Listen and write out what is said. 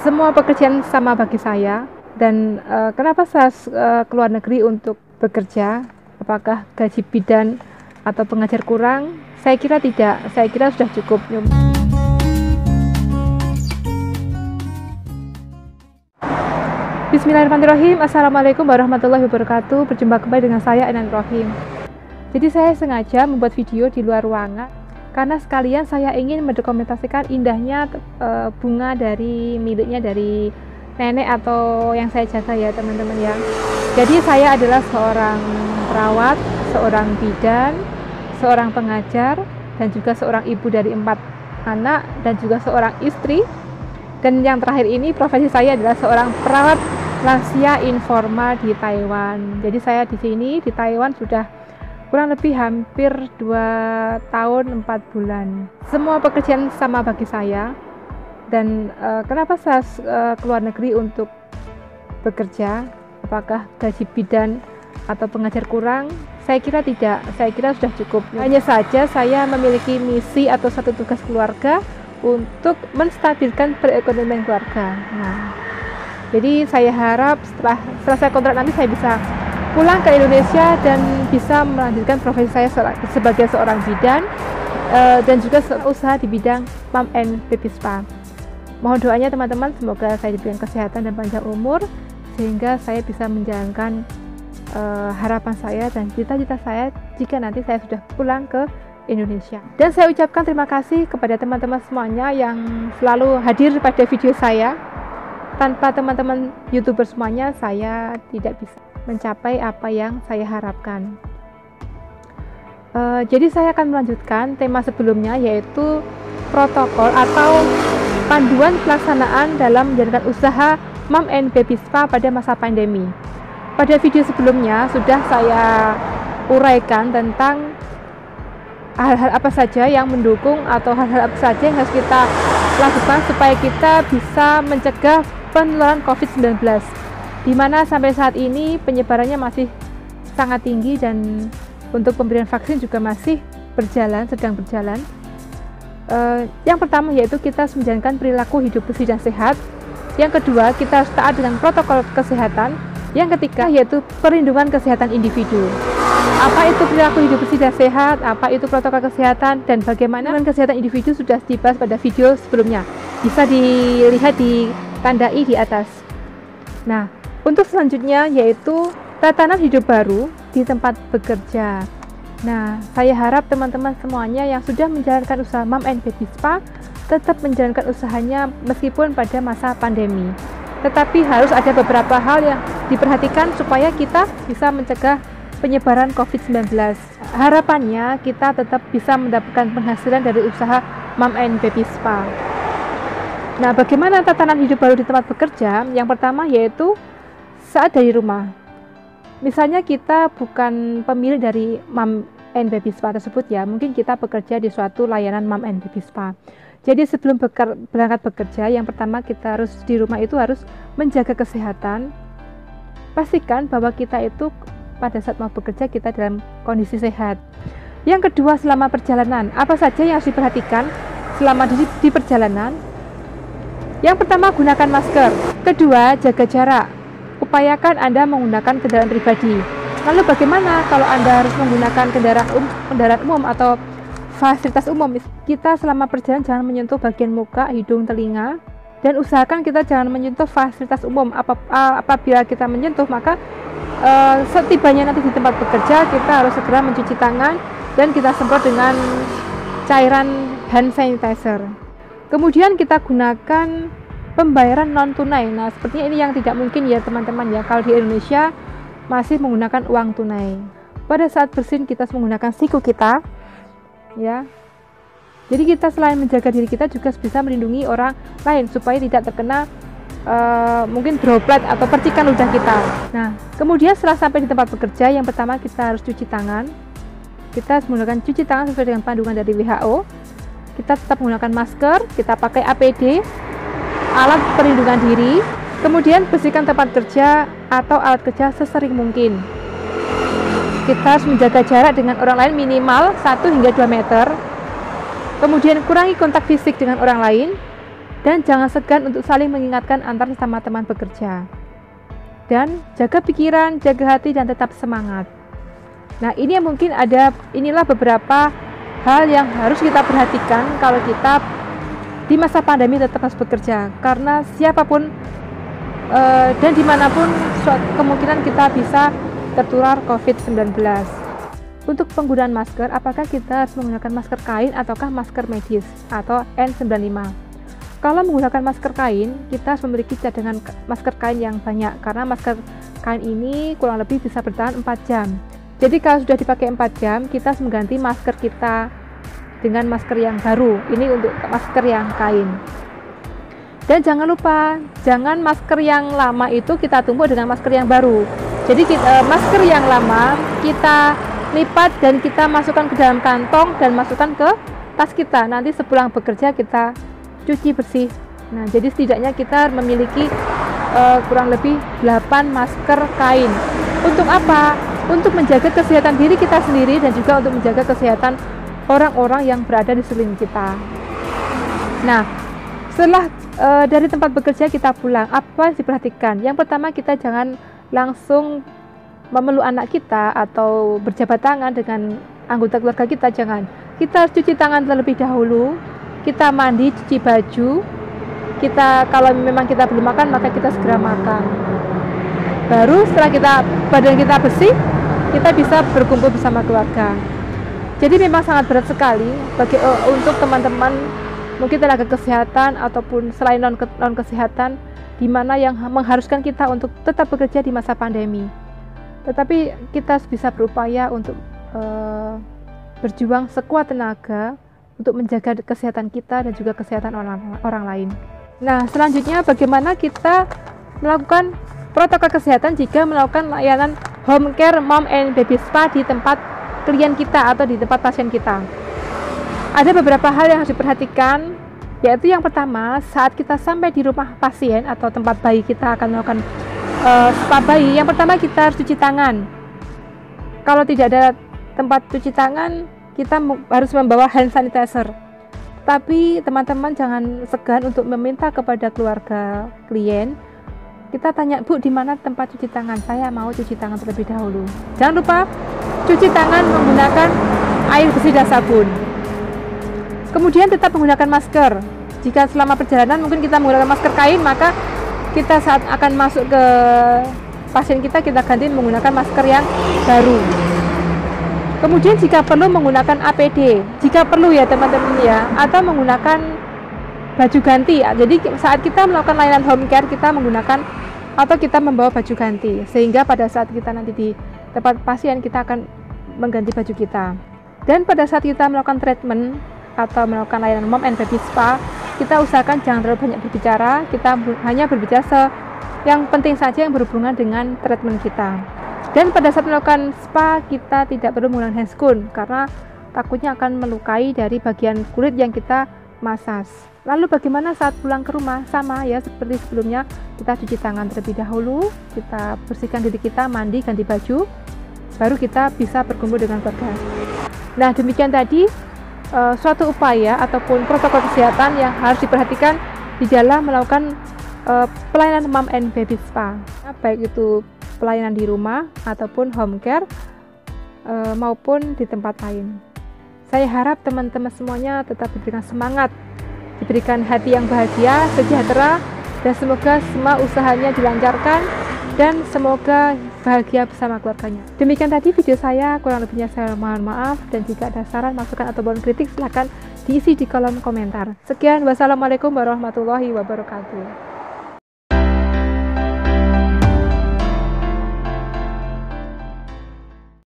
Semua pekerjaan sama bagi saya. Dan kenapa saya keluar negeri untuk bekerja? Apakah gaji bidan atau pengajar kurang? Saya kira tidak. Saya kira sudah cukup. Bismillahirrahmanirrahim. Assalamualaikum warahmatullahi wabarakatuh. Berjumpa kembali dengan saya, Enan Rohim. Jadi saya sengaja membuat video di luar ruangan karena sekalian saya ingin mendokumentasikan indahnya bunga miliknya dari nenek atau yang saya jaga ya teman-teman ya. Jadi saya adalah seorang perawat, seorang bidan, seorang pengajar, dan juga seorang ibu dari 4 anak dan juga seorang istri. Dan yang terakhir ini profesi saya adalah seorang perawat lansia informal di Taiwan. Jadi saya di sini di Taiwan sudah kurang lebih hampir 2 tahun 4 bulan. Semua pekerjaan sama bagi saya. Dan kenapa saya keluar negeri untuk bekerja? Apakah gaji bidan atau pengajar kurang? Saya kira tidak. Saya kira sudah cukup. Hanya saja saya memiliki misi atau satu tugas keluarga untuk menstabilkan perekonomian keluarga. Nah, jadi saya harap setelah selesai kontrak nanti saya bisa pulang ke Indonesia dan bisa melanjutkan profesi saya sebagai seorang bidan dan juga usaha di bidang mom and baby spa. Mohon doanya teman-teman, semoga saya diberikan kesehatan dan panjang umur sehingga saya bisa menjalankan harapan saya dan cita-cita saya jika nanti saya sudah pulang ke Indonesia. Dan saya ucapkan terima kasih kepada teman-teman semuanya yang selalu hadir pada video saya. Tanpa teman-teman YouTuber semuanya, saya tidak bisa mencapai apa yang saya harapkan. Jadi saya akan melanjutkan tema sebelumnya, yaitu protokol atau panduan pelaksanaan dalam menjalankan usaha mom and baby spa pada masa pandemi. Pada video sebelumnya sudah saya uraikan tentang hal-hal apa saja yang mendukung atau hal-hal apa saja yang harus kita lakukan supaya kita bisa mencegah penularan COVID-19, di mana sampai saat ini penyebarannya masih sangat tinggi dan untuk pemberian vaksin juga masih sedang berjalan. Yang pertama yaitu kita harus menjalankan perilaku hidup bersih dan sehat. Yang kedua, kita harus taat dengan protokol kesehatan. Yang ketiga yaitu perlindungan kesehatan individu. Apa itu perilaku hidup bersih dan sehat, apa itu protokol kesehatan, dan bagaimana dengan kesehatan individu sudah dibahas pada video sebelumnya. Bisa dilihat di tanda I di atas. Nah, untuk selanjutnya yaitu tatanan hidup baru di tempat bekerja. Nah, saya harap teman-teman semuanya yang sudah menjalankan usaha mom and baby spa tetap menjalankan usahanya meskipun pada masa pandemi. Tetapi harus ada beberapa hal yang diperhatikan supaya kita bisa mencegah penyebaran COVID-19. Harapannya kita tetap bisa mendapatkan penghasilan dari usaha mom and baby spa. Nah, bagaimana tatanan hidup baru di tempat bekerja? Yang pertama yaitu saat dari rumah. Misalnya kita bukan pemilik dari mom and baby spa tersebut ya, mungkin kita bekerja di suatu layanan mom and baby spa. Jadi sebelum berangkat bekerja, yang pertama kita harus di rumah itu harus menjaga kesehatan. Pastikan bahwa kita itu pada saat mau bekerja kita dalam kondisi sehat. Yang kedua, selama perjalanan, apa saja yang harus diperhatikan selama di perjalanan? Yang pertama, gunakan masker. Kedua, jaga jarak. Upayakan Anda menggunakan kendaraan pribadi. Lalu bagaimana kalau Anda harus menggunakan kendaraan umum atau fasilitas umum? Kita selama perjalanan jangan menyentuh bagian muka, hidung, telinga, dan usahakan kita jangan menyentuh fasilitas umum. Apabila kita menyentuh, maka setibanya nanti di tempat bekerja kita harus segera mencuci tangan dan kita semprot dengan cairan hand sanitizer. Kemudian kita gunakan pembayaran non tunai. Nah, sepertinya ini yang tidak mungkin ya teman-teman ya, kalau di Indonesia masih menggunakan uang tunai. Pada saat bersin kita harus menggunakan siku kita ya. Jadi kita selain menjaga diri kita juga bisa melindungi orang lain supaya tidak terkena mungkin droplet atau percikan ludah kita. Nah, kemudian setelah sampai di tempat bekerja, yang pertama kita harus cuci tangan. Kita harus menggunakan cuci tangan sesuai dengan panduan dari WHO. Kita tetap menggunakan masker, kita pakai APD, alat perlindungan diri, kemudian bersihkan tempat kerja atau alat kerja sesering mungkin. Kita harus menjaga jarak dengan orang lain minimal 1 hingga 2 meter. Kemudian kurangi kontak fisik dengan orang lain. Dan jangan segan untuk saling mengingatkan antar sesama teman bekerja. Dan jaga pikiran, jaga hati, dan tetap semangat. Nah, ini mungkin inilah beberapa hal yang harus kita perhatikan kalau kita di masa pandemi tetap harus bekerja. Karena siapapun dan dimanapun kemungkinan kita bisa tertular COVID-19. Untuk penggunaan masker, apakah kita harus menggunakan masker kain ataukah masker medis atau N95? Kalau menggunakan masker kain, kita harus memiliki cadangan masker kain yang banyak, karena masker kain ini kurang lebih bisa bertahan 4 jam. Jadi kalau sudah dipakai 4 jam, kita harus mengganti masker kita dengan masker yang baru. Ini untuk masker yang kain. Dan jangan lupa, jangan masker yang lama itu kita tumpuk dengan masker yang baru. Jadi masker yang lama kita lipat dan kita masukkan ke dalam kantong dan masukkan ke tas kita. Nanti sepulang bekerja kita cuci bersih. Nah, jadi setidaknya kita memiliki kurang lebih 8 masker kain. Untuk apa? Untuk menjaga kesehatan diri kita sendiri dan juga untuk menjaga kesehatan orang-orang yang berada di sekeliling kita. Nah, setelah dari tempat bekerja kita pulang, apa yang diperhatikan? Yang pertama, kita jangan langsung memeluk anak kita atau berjabat tangan dengan anggota keluarga kita, jangan. Kita harus cuci tangan terlebih dahulu. Kita mandi, cuci baju. Kalau memang kita belum makan, maka kita segera makan. Baru setelah badan kita bersih, kita bisa berkumpul bersama keluarga. Jadi memang sangat berat sekali untuk teman-teman mungkin tenaga kesehatan ataupun selain non kesehatan, di mana yang mengharuskan kita untuk tetap bekerja di masa pandemi. Tetapi kita bisa berupaya untuk berjuang sekuat tenaga untuk menjaga kesehatan kita dan juga kesehatan orang lain. Nah, selanjutnya bagaimana kita melakukan protokol kesehatan jika melakukan layanan home care mom and baby spa di tempat klien kita atau di tempat pasien kita. Ada beberapa hal yang harus diperhatikan, yaitu yang pertama, saat kita sampai di rumah pasien atau tempat bayi kita akan melakukan spa bayi, yang pertama kita harus cuci tangan. Kalau tidak ada tempat cuci tangan, kita harus membawa hand sanitizer. Tapi teman-teman jangan segan untuk meminta kepada keluarga klien. Kita tanya, Bu, di mana tempat cuci tangan? Saya mau cuci tangan terlebih dahulu. Jangan lupa cuci tangan menggunakan air bersih dan sabun. Kemudian tetap menggunakan masker. Jika selama perjalanan mungkin kita menggunakan masker kain, maka kita saat akan masuk ke pasien kita ganti menggunakan masker yang baru. Kemudian jika perlu menggunakan APD, jika perlu ya teman-teman ya, atau menggunakan baju ganti. Jadi saat kita melakukan layanan home care, kita menggunakan atau kita membawa baju ganti, sehingga pada saat kita nanti di tempat pasien kita akan mengganti baju kita. Dan pada saat kita melakukan treatment atau melakukan layanan mom and baby spa, kita usahakan jangan terlalu banyak berbicara, kita hanya berbicara yang penting saja yang berhubungan dengan treatment kita. Dan pada saat melakukan spa, kita tidak perlu menggunakan handscoon karena takutnya akan melukai dari bagian kulit yang kita masas. Lalu bagaimana saat pulang ke rumah? Sama ya seperti sebelumnya, kita cuci tangan terlebih dahulu, kita bersihkan diri kita, mandi, ganti baju, baru kita bisa berkumpul dengan keluarga. Nah, demikian tadi suatu upaya ataupun protokol kesehatan yang harus diperhatikan di dalam melakukan pelayanan mom and baby spa, baik itu pelayanan di rumah ataupun home care maupun di tempat lain. Saya harap teman-teman semuanya tetap diberikan semangat, diberikan hati yang bahagia, sejahtera, dan semoga semua usahanya dilancarkan dan semoga bahagia bersama keluarganya. Demikian tadi video saya, kurang lebihnya saya mohon maaf, dan jika ada saran, masukan ataupun kritik silahkan diisi di kolom komentar. Sekian, wassalamualaikum warahmatullahi wabarakatuh.